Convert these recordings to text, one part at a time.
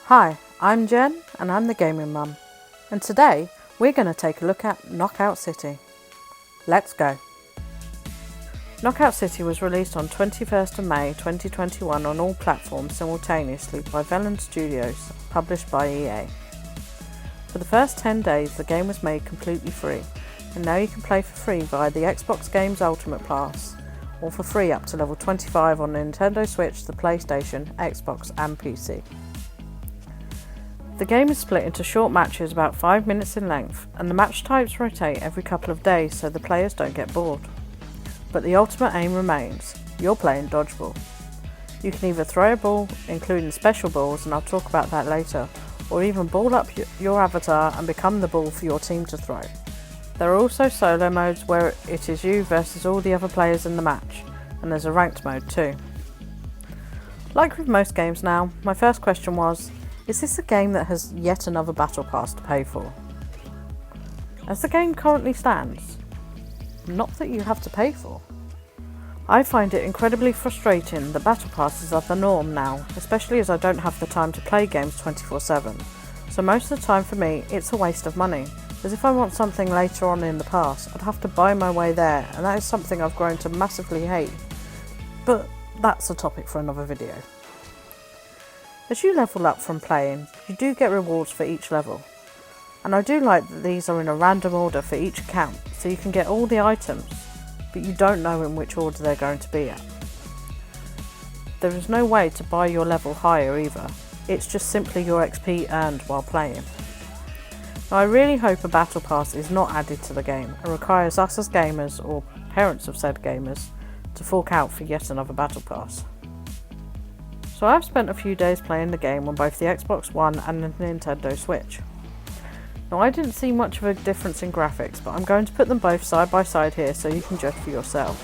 Hi, I'm Jen and I'm the Gaming Mum, and today we're going to take a look at Knockout City. Let's go! Knockout City was released on 21st of May 2021 on all platforms simultaneously by Velan Studios, published by EA. For the first 10 days the game was made completely free, and now you can play for free via the Xbox Games Ultimate Pass, or for free up to level 25 on Nintendo Switch, the PlayStation, Xbox and PC. The game is split into short matches about 5 minutes in length, and the match types rotate every couple of days so the players don't get bored. But the ultimate aim remains: you're playing dodgeball. You can either throw a ball, including special balls, and I'll talk about that later, or even ball up your avatar and become the ball for your team to throw. There are also solo modes where it is you versus all the other players in the match, and there's a ranked mode too. Like with most games now, my first question was, is this a game that has yet another battle pass to pay for? As the game currently stands, not that you have to pay for. I find it incredibly frustrating that battle passes are the norm now, especially as I don't have the time to play games 24/7. So most of the time for me, it's a waste of money, as if I want something later on in the pass, I'd have to buy my way there, and that is something I've grown to massively hate. But that's a topic for another video. As you level up from playing, you do get rewards for each level, and I do like that these are in a random order for each account, so you can get all the items, but you don't know in which order they're going to be at. There is no way to buy your level higher either, it's just simply your XP earned while playing. Now I really hope a battle pass is not added to the game and requires us as gamers, or parents of said gamers, to fork out for yet another battle pass. So I've spent a few days playing the game on both the Xbox One and the Nintendo Switch. Now I didn't see much of a difference in graphics, but I'm going to put them both side by side here so you can judge for yourself.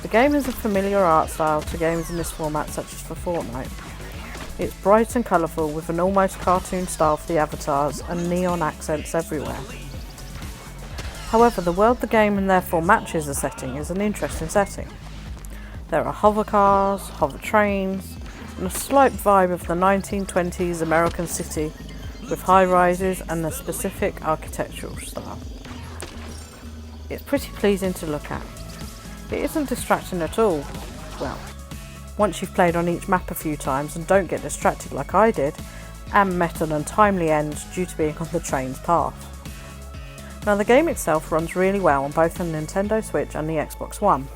The game is a familiar art style to games in this format such as for Fortnite. It's bright and colourful with an almost cartoon style for the avatars and neon accents everywhere. However, the world the game and therefore matches the setting is an interesting setting. There are hover cars, hover trains, and a slight vibe of the 1920s American city with high rises and a specific architectural style. It's pretty pleasing to look at. It isn't distracting at all. Well, once you've played on each map a few times and don't get distracted like I did, and met an untimely end due to being on the train's path. Now the game itself runs really well on both the Nintendo Switch and the Xbox One,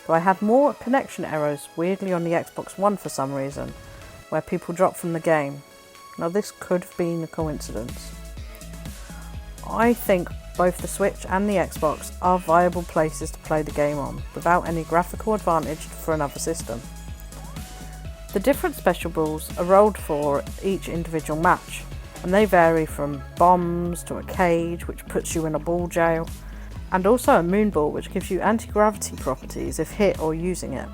though I had more connection errors weirdly on the Xbox One for some reason, where people dropped from the game. Now this could have been a coincidence. I think both the Switch and the Xbox are viable places to play the game on, without any graphical advantage for another system. The different special balls are rolled for each individual match, and they vary from bombs to a cage which puts you in a ball jail, and also a moon ball which gives you anti-gravity properties if hit or using it.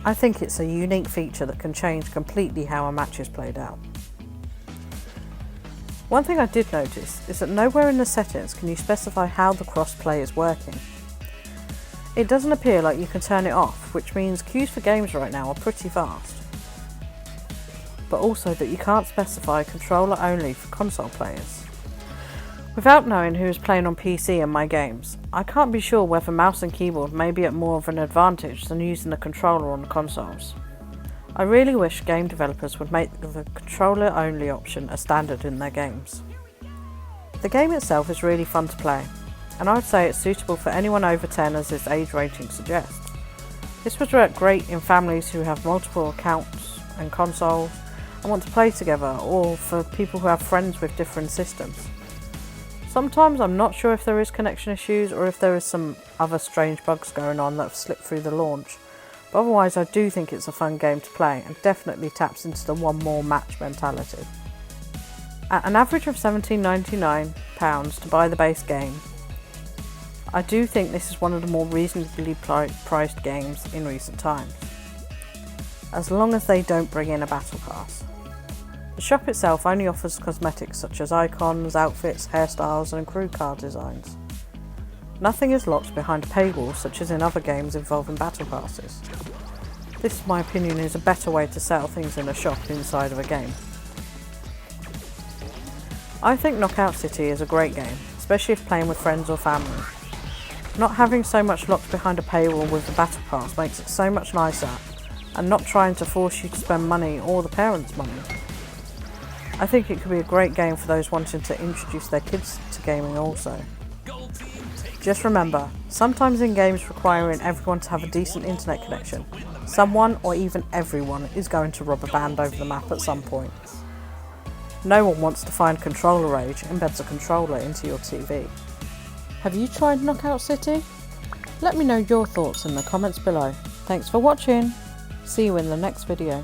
I think it's a unique feature that can change completely how a match is played out. One thing I did notice is that nowhere in the settings can you specify how the cross-play is working. It doesn't appear like you can turn it off, which means queues for games right now are pretty fast. But also that you can't specify controller only for console players. Without knowing who is playing on PC in my games, I can't be sure whether mouse and keyboard may be at more of an advantage than using a controller on the consoles. I really wish game developers would make the controller only option a standard in their games. The game itself is really fun to play, and I would say it's suitable for anyone over 10 as its age rating suggests. This would work great in families who have multiple accounts and consoles and want to play together, or for people who have friends with different systems. Sometimes I'm not sure if there is connection issues or if there is some other strange bugs going on that have slipped through the launch, but otherwise I do think it's a fun game to play and definitely taps into the one more match mentality. At an average of £17.99 to buy the base game, I do think this is one of the more reasonably priced games in recent times, as long as they don't bring in a battle pass. The shop itself only offers cosmetics such as icons, outfits, hairstyles and crew car designs. Nothing is locked behind a paywall such as in other games involving battle passes. This, in my opinion, is a better way to sell things in a shop inside of a game. I think Knockout City is a great game, especially if playing with friends or family. Not having so much locked behind a paywall with the Battle Pass makes it so much nicer, and not trying to force you to spend money or the parents' money. I think it could be a great game for those wanting to introduce their kids to gaming also. Just remember, sometimes in games requiring everyone to have a decent internet connection, someone or even everyone is going to rob a band over the map at some point. No one wants to find controller rage and embeds a controller into your TV. Have you tried Knockout City? Let me know your thoughts in the comments below. Thanks for watching. See you in the next video.